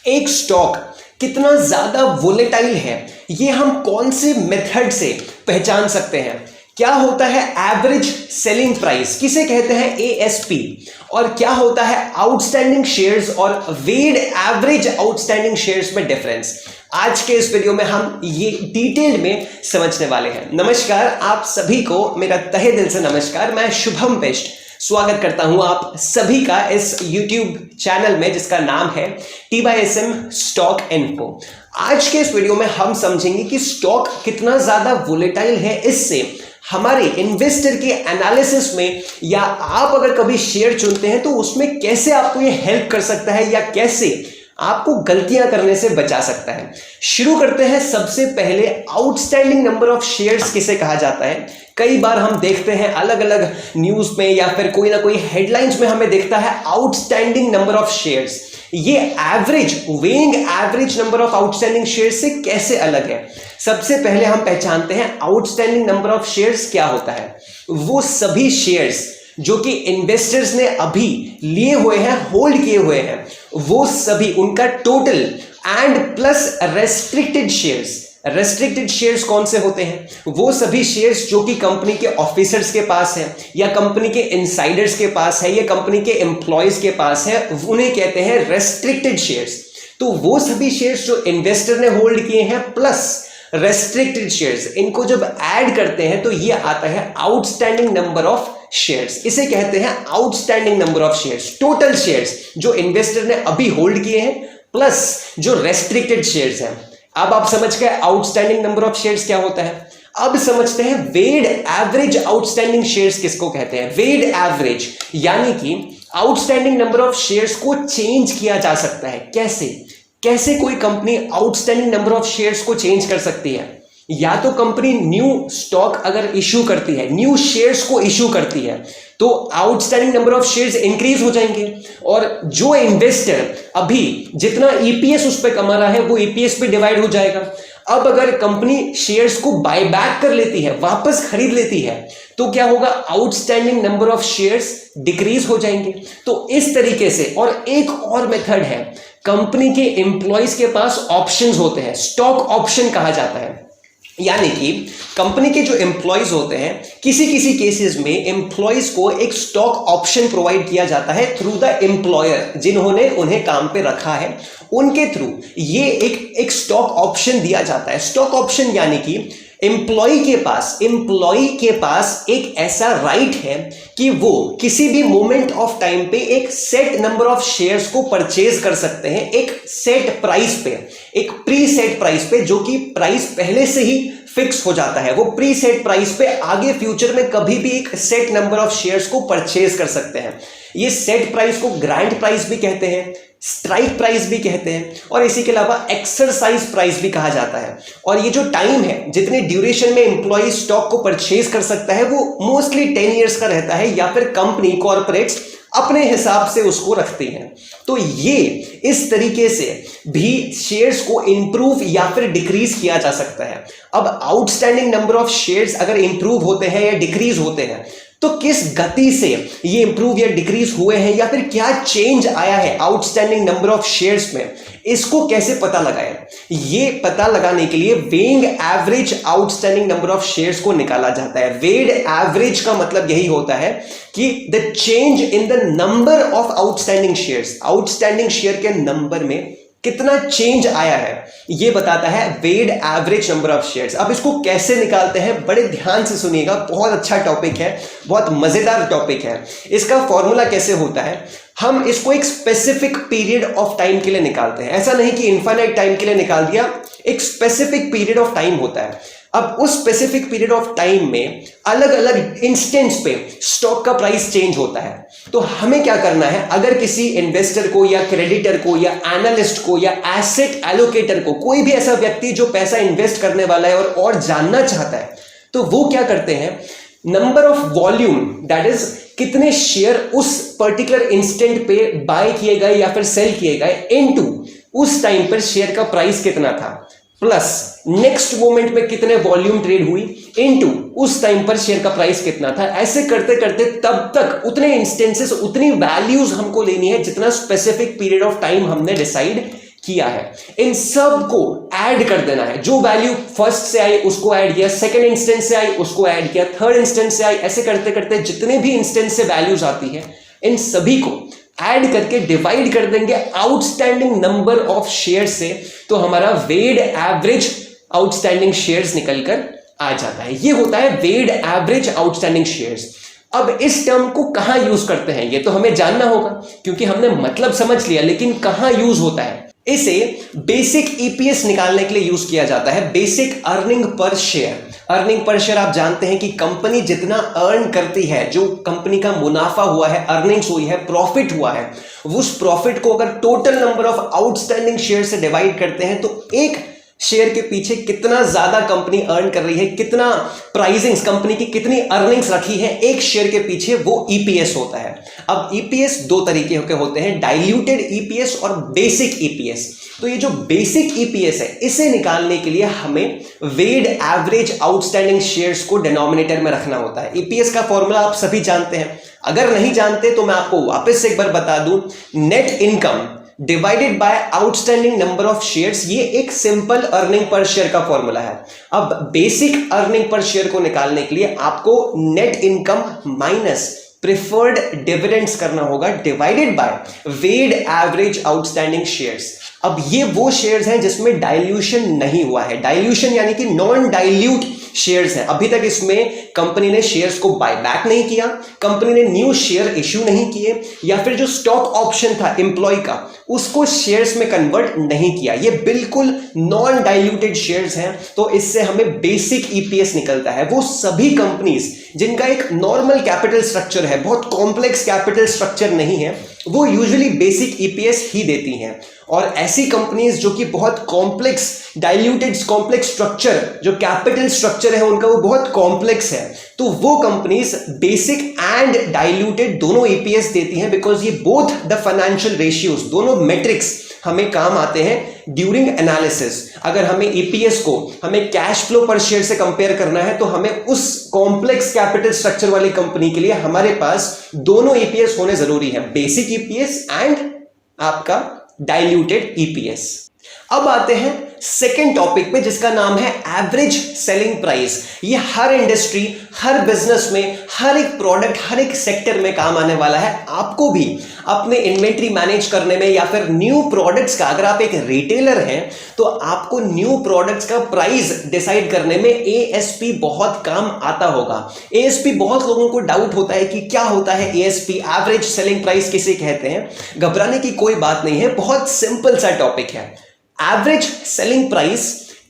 एक स्टॉक कितना ज्यादा वोलेटाइल है ये हम कौन से मेथड से पहचान सकते हैं? क्या होता है एवरेज सेलिंग प्राइस, किसे कहते हैं एएसपी, और क्या होता है आउटस्टैंडिंग शेयर्स और वेड एवरेज आउटस्टैंडिंग शेयर्स में डिफरेंस। आज के इस वीडियो में हम ये डिटेल में समझने वाले हैं। नमस्कार आप सभी को, मेरा तहे दिल से नमस्कार। मैं शुभम बिष्ट स्वागत करता हूं आप सभी का इस YouTube चैनल में जिसका नाम है TYSM स्टॉक इन्फो। आज के इस वीडियो में हम समझेंगे कि स्टॉक कितना ज्यादा वोलेटाइल है, इससे हमारे इन्वेस्टर के एनालिसिस में या आप अगर कभी शेयर चुनते हैं तो उसमें कैसे आपको ये हेल्प कर सकता है या कैसे आपको गलतियां करने से बचा सकता है। शुरू करते हैं सबसे पहले आउटस्टैंडिंग नंबर ऑफ शेयर्स किसे कहा जाता है। कई बार हम देखते हैं अलग अलग न्यूज में या फिर कोई ना कोई हेडलाइंस में हमें दिखता है आउटस्टैंडिंग नंबर ऑफ शेयर्स। ये average weighing average number of outstanding shares से कैसे अलग है? सबसे पहले हम पहचानते हैं आउटस्टैंडिंग नंबर ऑफ शेयर्स क्या होता है। वो सभी शेयर्स जो कि इन्वेस्टर्स ने अभी लिए हुए हैं, होल्ड किए हुए हैं, वो सभी उनका total and plus restricted shares. Restricted shares कौन से होते हैं? वो सभी शेयर्स जो कि कंपनी के ऑफिसर्स के पास है या कंपनी के इनसाइडर्स के पास है या कंपनी के एम्प्लॉयज के पास है, उन्हें कहते हैं रेस्ट्रिक्टेड शेयर्स। तो वो सभी शेयर्स जो इन्वेस्टर ने होल्ड किए हैं प्लस रेस्ट्रिक्टेड शेयर्स, इनको जब ऐड करते हैं तो ये आता है आउटस्टैंडिंग नंबर ऑफ शेयर्स। इसे कहते हैं outstanding number of shares. Total shares जो इन्वेस्टर ने अभी होल्ड किए हैं प्लस जो रेस्ट्रिक्टेड शेयर्स हैं। अब आप समझ गए आउटस्टैंडिंग नंबर ऑफ शेयर्स क्या होता है। अब समझते हैं वेड एवरेज आउटस्टैंडिंग शेयर्स किसको कहते हैं। वेड एवरेज यानी कि आउटस्टैंडिंग नंबर ऑफ शेयर्स को चेंज किया जा सकता है। कैसे कोई company outstanding number of shares को चेंज कर सकती है? या तो कंपनी न्यू स्टॉक अगर इश्यू करती है, न्यू शेयर्स को इश्यू करती है, तो outstanding number of shares increase हो जाएंगे और जो इन्वेस्टर अभी जितना ईपीएस उस पर कमा रहा है वो ईपीएस पे डिवाइड हो जाएगा। अब अगर कंपनी शेयर्स को बाय बैक कर लेती है, वापस खरीद लेती है, तो क्या होगा? Outstanding number of shares decrease हो जाएंगे। तो इस तरीके से, और एक और मेथड है, कंपनी के एम्प्लॉयज के पास ऑप्शंस होते हैं, स्टॉक ऑप्शन कहा जाता है। यानी कि कंपनी के जो एम्प्लॉयज होते हैं, किसी किसी केसेस में एम्प्लॉयज को एक स्टॉक ऑप्शन प्रोवाइड किया जाता है थ्रू द एम्प्लॉयर, जिन्होंने उन्हें काम पे रखा है, उनके थ्रू ये एक स्टॉक ऑप्शन दिया जाता है। स्टॉक ऑप्शन यानी कि एम्प्लॉय के पास एक ऐसा राइट है कि वो किसी भी मोमेंट ऑफ टाइम पे एक सेट नंबर ऑफ शेयर्स को परचेज कर सकते हैं, एक सेट प्राइस पे, एक प्री सेट प्राइस पे, जो कि प्राइस पहले से ही फिक्स हो जाता है। वो प्री सेट प्राइस पे आगे फ्यूचर में कभी भी एक सेट नंबर ऑफ शेयर्स को परचेज कर सकते हैं। ये सेट प्राइस को ग्रांट प्राइस भी कहते हैं, स्ट्राइक प्राइस भी कहते हैं, और इसी के अलावा एक्सरसाइज प्राइस भी कहा जाता है। और ये जो टाइम है, जितने ड्यूरेशन में एम्प्लॉय स्टॉक को परचेज कर सकता है, वो मोस्टली 10 ईयर्स का रहता है, या फिर कंपनी कॉर्पोरेट्स अपने हिसाब से उसको रखती हैं। तो ये इस तरीके से भी शेयर्स को इंप्रूव या फिर डिक्रीज किया जा सकता है। अब आउटस्टैंडिंग नंबर ऑफ शेयर्स अगर इंप्रूव होते हैं या डिक्रीज होते हैं तो किस गति से ये इंप्रूव या डिक्रीज हुए हैं या फिर क्या चेंज आया है आउटस्टैंडिंग नंबर ऑफ शेयर्स में, इसको कैसे पता लगाएं? ये पता लगाने के लिए weighing average outstanding number of shares को निकाला जाता है। वेड एवरेज का मतलब यही होता है कि the change in the number of outstanding shares, outstanding share के नंबर में कितना चेंज आया है, ये बताता है वेड एवरेज नंबर ऑफ शेयर्स। अब इसको कैसे निकालते हैं, बड़े ध्यान से सुनिएगा, बहुत अच्छा टॉपिक है, बहुत मजेदार टॉपिक है। इसका फॉर्मूला कैसे होता है, हम इसको एक स्पेसिफिक पीरियड ऑफ टाइम के लिए निकालते हैं। ऐसा नहीं कि इनफाइनाइट टाइम के लिए निकाल दिया, एक स्पेसिफिक पीरियड ऑफ टाइम होता है। अब उस स्पेसिफिक पीरियड ऑफ टाइम में अलग अलग इंस्टेंट्स पे स्टॉक का प्राइस चेंज होता है। तो हमें क्या करना है, अगर किसी इन्वेस्टर को या क्रेडिटर को या एनालिस्ट को या एसेट एलोकेटर को, कोई भी ऐसा व्यक्ति जो पैसा इन्वेस्ट करने वाला है और जानना चाहता है, तो वो क्या करते हैं, number of volume, that is कितने शेयर उस पर्टिकुलर इंस्टेंट पे बाय किए गए या फिर सेल किए गए, इनटू उस टाइम पर शेयर का प्राइस कितना था, प्लस नेक्स्ट मोमेंट में कितने वॉल्यूम ट्रेड हुई, इनटू उस टाइम पर शेयर का प्राइस कितना था। ऐसे करते करते तब तक उतने इंस्टेंसेस, उतनी वैल्यूज हमको लेनी है जितना स्पेसिफिक पीरियड ऑफ टाइम हमने डिसाइड किया है, इन सब को ऐड कर देना है। जो वैल्यू फर्स्ट से आई उसको ऐड किया, सेकंड इंस्टेंस से आई उसको ऐड किया, थर्ड इंस्टेंस से आई, ऐसे करते करते जितने भी इंस्टेंस से वैल्यूज आती है इन सभी को ऐड करके डिवाइड कर देंगे आउटस्टैंडिंग नंबर ऑफ शेयर से, तो हमारा वेड एवरेज आउटस्टैंडिंग शेयर्स निकलकर आ जाता है। ये होता है वेड एवरेज आउटस्टैंडिंग शेयर्स। अब इस टर्म को कहां यूज करते हैं ये तो हमें जानना होगा, क्योंकि हमने मतलब समझ लिया, लेकिन कहां यूज होता है। इसे बेसिक ईपीएस निकालने के लिए यूज किया जाता है, basic earning per share. Earning per share आप जानते हैं कि कंपनी जितना अर्न करती है, जो कंपनी का मुनाफा हुआ है, अर्निंग्स हुई है, प्रॉफिट हुआ है, उस प्रॉफिट को अगर total number of outstanding share से डिवाइड करते हैं तो एक शेयर के पीछे कितना ज्यादा कंपनी अर्न कर रही है, कितना प्राइसिंग्स कंपनी की कितनी अर्निंग्स रखी है एक शेयर के पीछे, वो ईपीएस होता है। अब ईपीएस दो तरीके के होते हैं, डाइल्यूटेड ईपीएस और बेसिक ईपीएस। तो ये जो बेसिक ईपीएस है इसे निकालने के लिए हमें वेड एवरेज आउटस्टैंडिंग शेयर्स को डिनोमिनेटर में रखना होता है। ईपीएस का फॉर्मूला आप सभी जानते हैं, अगर नहीं जानते तो मैं आपको वापस से एक बार बता दूं, net income divided by outstanding number of shares, ये एक सिंपल अर्निंग पर शेयर का फॉर्मूला है। अब बेसिक अर्निंग पर शेयर को निकालने के लिए आपको net income minus preferred dividends करना होगा divided by weighted average outstanding shares. अब ये वो शेयर्स हैं जिसमें डाइल्यूशन नहीं हुआ है, डाइल्यूशन यानी कि नॉन डाइल्यूट शेयर्स हैं। अभी तक इसमें कंपनी ने शेयर्स को बाय बैक नहीं किया, कंपनी ने न्यू शेयर इश्यू नहीं किए, या फिर जो स्टॉक ऑप्शन था एम्प्लॉय का उसको शेयर्स में कन्वर्ट नहीं किया। ये बिल्कुल नॉन डाइल्यूटेड शेयर्स हैं, तो इससे हमें बेसिक ईपीएस निकलता है। वो सभी कंपनीज जिनका एक नॉर्मल कैपिटल स्ट्रक्चर है, बहुत कॉम्प्लेक्स कैपिटल स्ट्रक्चर नहीं है, वो यूजुअली बेसिक ईपीएस ही देती हैं। और ऐसी कंपनीज जो कि बहुत कॉम्प्लेक्स डाइल्यूटेड कॉम्प्लेक्स स्ट्रक्चर, जो कैपिटल स्ट्रक्चर है उनका वो बहुत कॉम्प्लेक्स है, तो वो कंपनीज बेसिक एंड डाइल्यूटेड दोनों ईपीएस देती हैं, बिकॉज ये बोथ द फाइनेंशियल रेशियोज, दोनों मेट्रिक्स हमें काम आते हैं ड्यूरिंग एनालिसिस। अगर हमें ईपीएस को हमें कैश फ्लो पर शेयर से कंपेयर करना है तो हमें उस कॉम्प्लेक्स कैपिटल स्ट्रक्चर वाली कंपनी के लिए हमारे पास दोनों ईपीएस होने जरूरी है, बेसिक ईपीएस एंड आपका डाइल्यूटेड ईपीएस। अब आते हैं सेकेंड टॉपिक पे जिसका नाम है एवरेज सेलिंग प्राइस। ये हर इंडस्ट्री, हर बिजनेस में, हर एक प्रोडक्ट, हर एक सेक्टर में काम आने वाला है। आपको भी अपने इन्वेंट्री मैनेज करने में या फिर न्यू प्रोडक्ट्स का, अगर आप एक रिटेलर हैं तो आपको न्यू प्रोडक्ट्स का प्राइस डिसाइड करने में एएसपी बहुत काम आता होगा। एएसपी बहुत लोगों को डाउट होता है कि क्या होता है एएसपी, एवरेज सेलिंग प्राइस किसे कहते हैं। घबराने की कोई बात नहीं है, बहुत सिंपल सा टॉपिक है। एवरेज सेलिंग प्राइस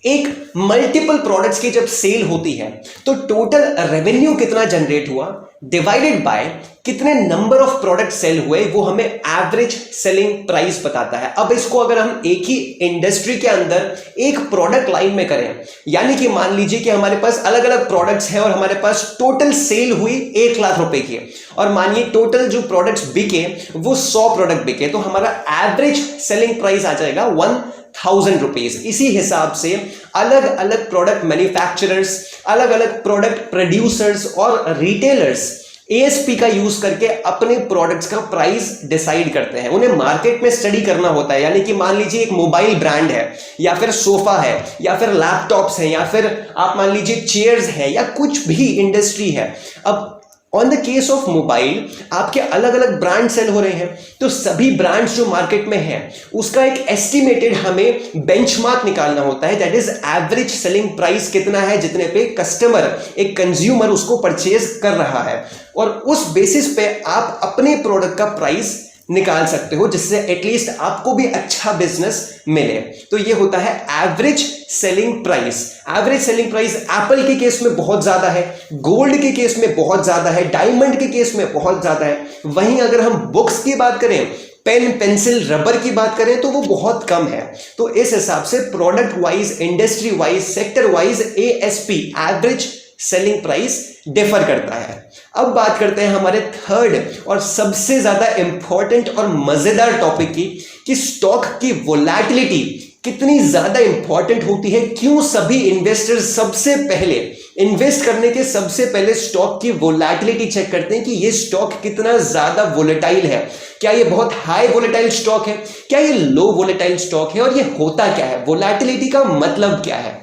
एक मल्टीपल प्रोडक्ट्स की जब सेल होती है तो टोटल रेवेन्यू कितना जनरेट हुआ डिवाइडेड बाय कितने नंबर ऑफ प्रोडक्ट सेल हुए, वो हमें एवरेज सेलिंग प्राइस बताता है। अब इसको अगर हम एक ही इंडस्ट्री के अंदर एक प्रोडक्ट लाइन में करें, यानी कि मान लीजिए कि हमारे पास अलग अलग प्रोडक्ट्स हैं और हमारे पास टोटल सेल हुई 1 लाख रुपए की, और मानिए टोटल जो प्रोडक्ट्स बिके वो 100 प्रोडक्ट बिके, तो हमारा एवरेज सेलिंग प्राइस आ जाएगा 1000 रुपीज। इसी हिसाब से अलग अलग प्रोडक्ट मैन्युफैक्चरर्स, अलग अलग प्रोडक्ट प्रोड्यूसर्स और रिटेलर्स एएसपी का यूज करके अपने प्रोडक्ट्स का प्राइस डिसाइड करते हैं। उन्हें मार्केट में स्टडी करना होता है, यानी कि मान लीजिए एक मोबाइल ब्रांड है या फिर सोफा है या फिर लैपटॉप्स हैं या फिर आप मान लीजिए चेयर्स हैं या कुछ भी इंडस्ट्री है। अब on the case of mobile आपके अलग अलग ब्रांड सेल हो रहे हैं, तो सभी ब्रांड्स जो मार्केट में हैं उसका एक एस्टिमेटेड हमें बेंचमार्क निकालना होता है, that is average selling price कितना है जितने पे कस्टमर, एक कंज्यूमर उसको परचेज कर रहा है, और उस बेसिस पे आप अपने प्रोडक्ट का प्राइस निकाल सकते हो जिससे एटलीस्ट आपको भी अच्छा बिजनेस मिले। तो ये होता है average selling price. Average selling price Apple के केस में बहुत ज्यादा है, गोल्ड के केस में बहुत ज्यादा है, डायमंड के केस में बहुत ज्यादा है। वहीं अगर हम बुक्स की बात करें, पेन, पेंसिल, रबर की बात करें तो वो बहुत कम है। तो इस हिसाब से product wise, industry wise, sector wise ASP average selling price differ करता है। अब बात करते हैं हमारे थर्ड और सबसे ज्यादा इंपॉर्टेंट और मजेदार टॉपिक की, कि स्टॉक की वोलैटिलिटी कितनी ज्यादा इंपॉर्टेंट होती है, क्यों सभी इन्वेस्टर्स सबसे पहले इन्वेस्ट करने के सबसे पहले स्टॉक की वोलेटिलिटी चेक करते हैं कि ये स्टॉक कितना ज्यादा वोलेटाइल है, क्या ये बहुत हाई वोलेटाइल स्टॉक है, क्या ये लो वोलेटाइल स्टॉक है, और ये होता क्या है, वोलेटिलिटी का मतलब क्या है।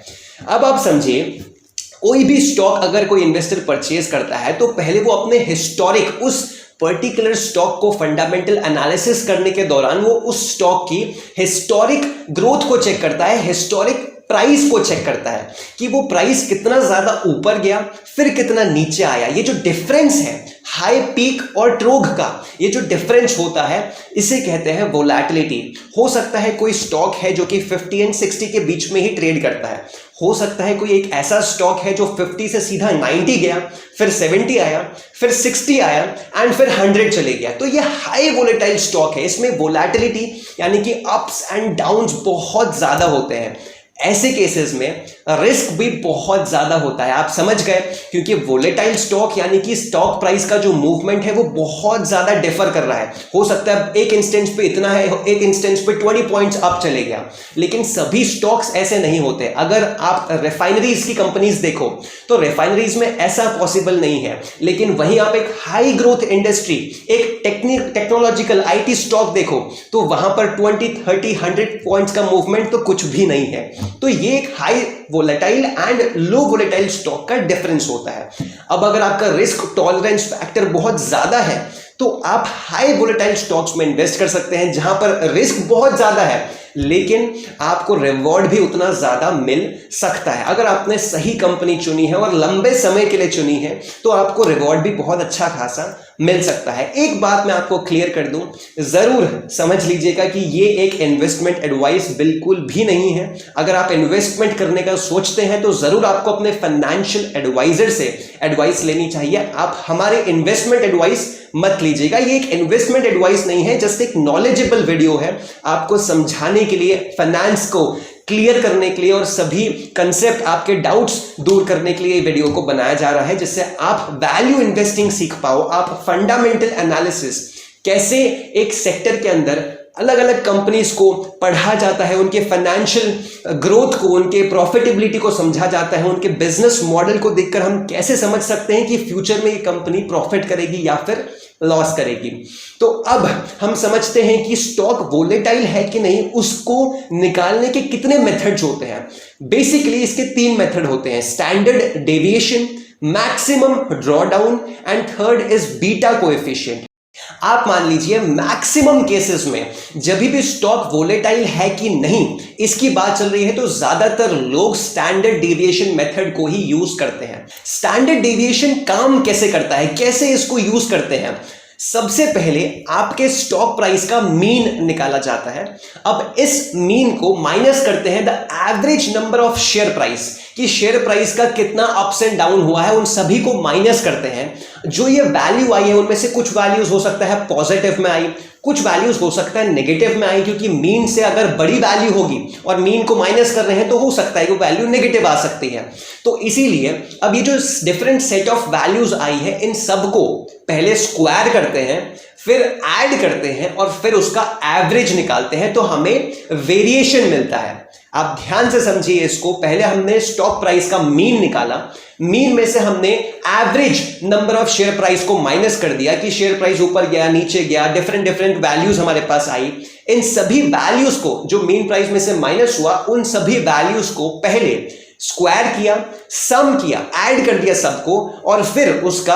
अब आप समझिए, कोई भी स्टॉक अगर कोई इन्वेस्टर परचेज करता है तो पहले वो अपने हिस्टोरिक उस पर्टिकुलर स्टॉक को फंडामेंटल एनालिसिस करने के दौरान वो उस स्टॉक की हिस्टोरिक ग्रोथ को चेक करता है, हिस्टोरिक प्राइस को चेक करता है कि वो प्राइस कितना ज्यादा ऊपर गया फिर कितना नीचे आया। ये जो डिफरेंस है हाई पीक और ट्रोग का, ये जो डिफरेंस होता है इसे कहते हैं वोलेटिलिटी। हो सकता है कोई स्टॉक है जो कि 50 एंड 60 के बीच में ही ट्रेड करता है, हो सकता है कोई एक ऐसा स्टॉक है जो 50 से सीधा 90 गया, फिर 70 आया, फिर 60 आया एंड फिर 100 चले गया। तो ये हाई वोलेटाइल स्टॉक है, इसमें वोलेटिलिटी यानी कि अप्स एंड डाउन्स बहुत ज्यादा होते हैं। ऐसे केसेस में रिस्क भी बहुत ज्यादा होता है, आप समझ गए, क्योंकि वोलेटाइल स्टॉक यानी कि स्टॉक प्राइस का जो मूवमेंट है वो बहुत ज्यादा डिफर कर रहा है। हो सकता है एक इंस्टेंस पे इतना है, एक इंस्टेंस पे 20 पॉइंट्स अप चले गया, लेकिन सभी स्टॉक्स ऐसे नहीं होते। अगर आप रिफाइनरीज की कंपनीज देखो तो रिफाइनरीज में ऐसा पॉसिबल नहीं है, लेकिन वहीं आप एक हाई ग्रोथ इंडस्ट्री, एक टेक्नोलॉजिकल आईटी स्टॉक देखो तो वहां पर 20, 30, 100 पॉइंट्स का मूवमेंट तो कुछ भी नहीं है। तो ये एक high volatile and low volatile stock का डिफरेंस होता है। अब अगर आपका रिस्क टॉलरेंस फैक्टर बहुत ज्यादा है तो आप हाई वोलेटाइल स्टॉक्स में इन्वेस्ट कर सकते हैं जहां पर रिस्क बहुत ज्यादा है लेकिन आपको रिवॉर्ड भी उतना ज्यादा मिल सकता है। अगर आपने सही कंपनी चुनी है और लंबे समय के लिए चुनी है तो आपको रिवॉर्ड भी बहुत अच्छा खासा मिल सकता है। एक बात मैं आपको क्लियर कर दूं, जरूर समझ लीजिएगा कि ये एक इन्वेस्टमेंट एडवाइस बिल्कुल भी नहीं है। अगर आप इन्वेस्टमेंट करने का सोचते हैं तो जरूर आपको अपने फाइनेंशियल एडवाइजर से एडवाइस लेनी चाहिए। आप हमारे इन्वेस्टमेंट एडवाइस मत लीजिएगा, ये एक इन्वेस्टमेंट एडवाइस नहीं है, जस्ट एक नॉलेजेबल वीडियो है आपको समझाने के लिए, फाइनेंस को क्लियर करने के लिए और सभी कंसेप्ट आपके डाउट्स दूर करने के लिए वीडियो को बनाया जा रहा है, जिससे आप वैल्यू इन्वेस्टिंग सीख पाओ, आप फंडामेंटल एनालिसिस कैसे एक सेक्टर के अंदर अलग अलग कंपनीज को पढ़ा जाता है, उनके फाइनेंशियल ग्रोथ को, उनके प्रॉफिटेबिलिटी को समझा जाता है, उनके बिजनेस मॉडल को देखकर हम कैसे समझ सकते हैं कि फ्यूचर में ये कंपनी प्रॉफिट करेगी या फिर लॉस करेगी। तो अब हम समझते हैं कि स्टॉक वोलेटाइल है कि नहीं, उसको निकालने के कितने मेथड्स होते हैं। बेसिकली इसके 3 मेथड होते हैं, standard deviation, maximum drawdown and third is beta coefficient. आप मान लीजिए मैक्सिमम केसेस में जब भी स्टॉक वोलेटाइल है कि नहीं इसकी बात चल रही है तो ज्यादातर लोग स्टैंडर्ड डेविएशन मेथड को ही यूज करते हैं। स्टैंडर्ड डेविएशन काम कैसे करता है, कैसे इसको यूज करते हैं? सबसे पहले आपके स्टॉक प्राइस का मीन निकाला जाता है। अब इस मीन को माइनस करते हैं the average number of share price, कि शेयर प्राइस का कितना अप्स एंड डाउन हुआ है, उन सभी को माइनस करते हैं। जो ये वैल्यू आई है उनमें से कुछ वैल्यूज हो सकता है पॉजिटिव में आई, कुछ वैल्यूज हो सकता है नेगेटिव में आई, क्योंकि मीन से अगर बड़ी वैल्यू होगी और मीन को माइनस कर रहे हैं तो हो सकता है कि वैल्यू नेगेटिव आ सकती है। तो इसीलिए अब ये जो डिफरेंट सेट ऑफ वैल्यूज आई है इन सबको पहले स्क्वायर करते हैं, फिर ऐड करते हैं और फिर उसका एवरेज निकालते हैं तो हमें वेरिएशन मिलता है। आप ध्यान से समझिए इसको, पहले हमने स्टॉक प्राइस का मीन निकाला, मीन में से हमने average number of share price को माइनस कर दिया कि शेयर प्राइस ऊपर गया नीचे गया, डिफरेंट डिफरेंट वैल्यूज हमारे पास आई। इन सभी वैल्यूज को जो मीन प्राइस में से माइनस हुआ उन सभी वैल्यूज को पहले स्क्वायर किया, सम किया, ऐड कर दिया सबको और फिर उसका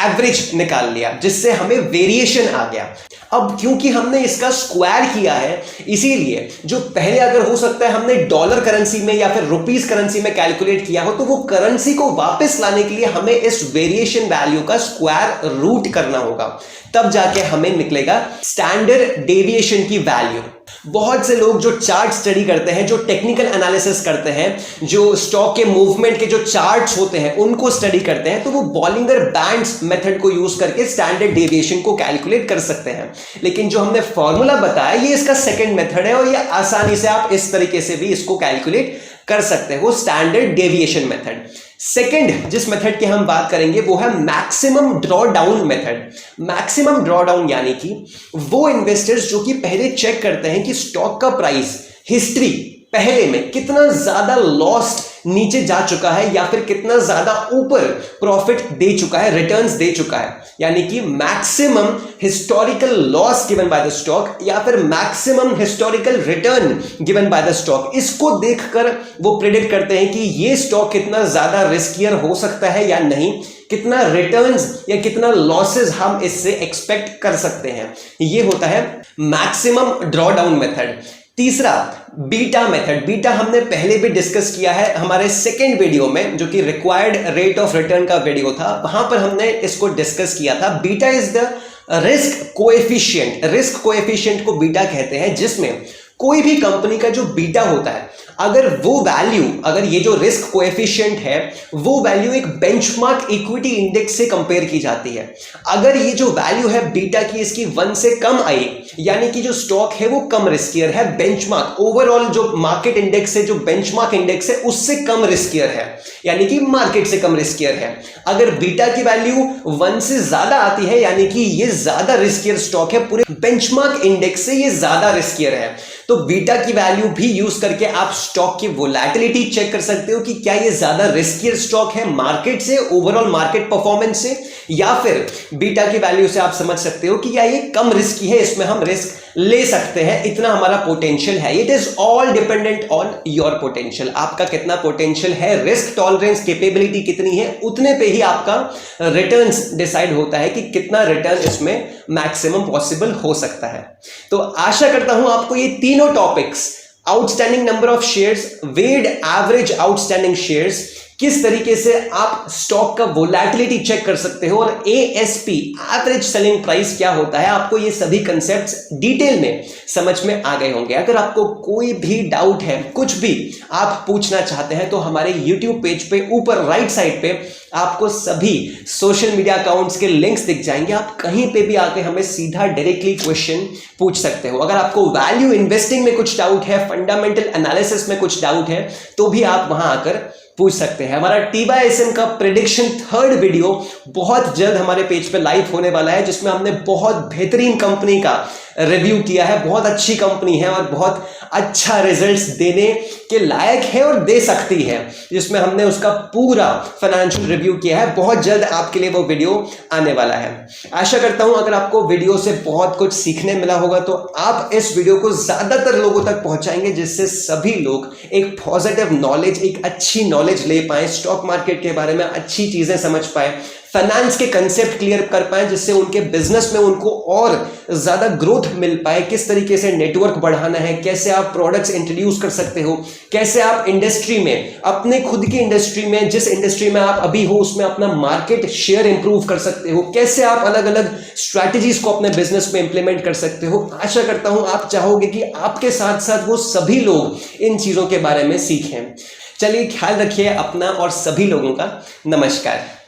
एवरेज निकाल लिया, जिससे हमें वेरिएशन आ गया। अब क्योंकि हमने इसका स्क्वायर किया है इसीलिए जो पहले अगर हो सकता है हमने डॉलर करेंसी में या फिर रुपीस करेंसी में कैलकुलेट किया हो तो वो करेंसी को वापस लाने के लिए हमें इस वेरिएशन वैल्यू का स्क्वायर रूट करना होगा, तब जाके हमें निकलेगा स्टैंडर्ड डेविएशन की वैल्यू। बहुत से लोग जो चार्ट स्टडी करते हैं, जो टेक्निकल एनालिसिस करते हैं, जो स्टॉक के मूवमेंट के जो चार्ट्स होते हैं उनको स्टडी करते हैं, तो वो बॉलिंगर बैंड्स मेथड को यूज करके स्टैंडर्ड डेविएशन को कैलकुलेट कर सकते हैं। लेकिन जो हमने फॉर्मूला बताया ये इसका सेकंड मेथड है और ये आसानी से आप इस तरीके से भी इसको कैलकुलेट कर सकते हैं, वो स्टैंडर्ड डेविएशन मेथड। सेकंड जिस मेथड की हम बात करेंगे वो है maximum draw down method. Maximum draw down यानी कि वो इन्वेस्टर्स जो कि पहले चेक करते हैं कि स्टॉक का प्राइस हिस्ट्री पहले में कितना ज्यादा लॉस नीचे जा चुका है या फिर कितना ज्यादा ऊपर प्रॉफिट दे चुका है, रिटर्न्स दे चुका है, यानी कि maximum historical loss given by the stock या फिर maximum historical return given by the stock, इसको देखकर वो प्रेडिक्ट करते हैं कि ये स्टॉक कितना ज्यादा रिस्कियर हो सकता है या नहीं, कितना रिटर्न्स या कितना लॉसेस हम इससे एक्सपेक्ट कर सकते हैं। ये होता है मैक्सिमम ड्रॉडाउन मेथड। तीसरा बीटा मेथड। बीटा हमने पहले भी डिस्कस किया है हमारे सेकेंड वीडियो में, जो कि रिक्वायर्ड रेट ऑफ रिटर्न का वीडियो था, वहां पर हमने इसको डिस्कस किया था। Beta is the risk coefficient. Risk coefficient को बीटा कहते हैं, जिसमें कोई भी कंपनी का जो बीटा होता है, अगर वो वैल्यू, अगर ये जो रिस्क कोएफिशिएंट है वो वैल्यू एक बेंचमार्क इक्विटी इंडेक्स से कंपेयर की जाती है, अगर ये जो वैल्यू है बीटा की इसकी 1 से कम आई, यानी कि जो स्टॉक है वो कम रिस्कियर है, बेंचमार्क ओवरऑल जो मार्केट इंडेक्स है, जो बेंचमार्क इंडेक्स है उससे कम रिस्कियर है, यानी कि मार्केट से कम रिस्कियर है। अगर बीटा की वैल्यू 1 से ज्यादा आती है, यानी कि ये ज्यादा रिस्कियर स्टॉक है, पूरे बेंचमार्क इंडेक्स से ये ज्यादा रिस्कियर है। तो बीटा की वैल्यू भी यूज करके आप स्टॉक की वोलैटिलिटी चेक कर सकते हो कि क्या ये ज्यादा रिस्कियर स्टॉक है मार्केट से, ओवरऑल मार्केट परफॉर्मेंस से, या फिर बीटा की वैल्यू से आप समझ सकते हो कि क्या ये कम रिस्की है, इसमें हम रिस्क ले सकते हैं, इतना हमारा पोटेंशियल है। It is all dependent on your potential. आपका कितना पोटेंशियल है, रिस्क टॉलरेंस कैपेबिलिटी कितनी है, उतने पे ही आपका रिटर्न्स डिसाइड होता है कि कितना रिटर्न इसमें मैक्सिमम पॉसिबल हो सकता है। तो आशा करता हूं आपको ये तीनों topics, outstanding number of shares, weighted average outstanding shares, किस तरीके से आप स्टॉक का वोलैटिलिटी चेक कर सकते हो, और एएसपी एवरेज सेलिंग प्राइस क्या होता है, आपको ये सभी कंसेप्ट्स डिटेल में समझ में आ गए होंगे। अगर आपको कोई भी डाउट है, कुछ भी आप पूछना चाहते हैं, तो हमारे YouTube पेज पे ऊपर राइट साइड पे आपको सभी सोशल मीडिया अकाउंट्स के लिंक्स दिख जाएंगे। आप कहीं पे भी आके हमें सीधा डायरेक्टली क्वेश्चन पूछ सकते हो। अगर आपको वैल्यू इन्वेस्टिंग में कुछ डाउट है, फंडामेंटल एनालिसिस में कुछ डाउट है, तो भी आप वहां आकर पूछ सकते हैं। हमारा TYSM का प्रेडिक्शन 3rd वीडियो बहुत जल्द हमारे पेज पे लाइव होने वाला है, जिसमें हमने बहुत बेहतरीन कंपनी का रिव्यू किया है। बहुत अच्छी कंपनी है और बहुत अच्छा रिजल्ट्स देने के लायक है और दे सकती है, जिसमें हमने उसका पूरा फाइनेंशियल रिव्यू किया है। बहुत जल्द आपके लिए वो वीडियो आने वाला है। आशा करता हूं अगर आपको वीडियो से बहुत कुछ सीखने मिला होगा, तो आप इस वीडियो को ज्यादातर लोगों तक पहुंचाएंगे, जिससे सभी लोग एक पॉजिटिव नॉलेज, एक अच्छी नॉलेज ले पाए, स्टॉक मार्केट के बारे में अच्छी चीजें समझ पाए, फाइनेंस के कंसेप्ट क्लियर कर पाए, जिससे उनके बिजनेस में उनको और ज्यादा ग्रोथ मिल पाए। किस तरीके से नेटवर्क बढ़ाना है, कैसे आप प्रोडक्ट्स इंट्रोड्यूस कर सकते हो, कैसे आप इंडस्ट्री में, अपने खुद की इंडस्ट्री में, जिस इंडस्ट्री में आप अभी हो उसमें अपना मार्केट शेयर इंप्रूव कर सकते हो, कैसे आप अलग अलग स्ट्रैटेजीज को अपने बिजनेस में इंप्लीमेंट कर सकते हो। आशा करता हूं आप चाहोगे कि आपके साथ साथ वो सभी लोग इन चीजों के बारे में सीखें। चलिए, ख्याल रखिए अपना और सभी लोगों का। नमस्कार।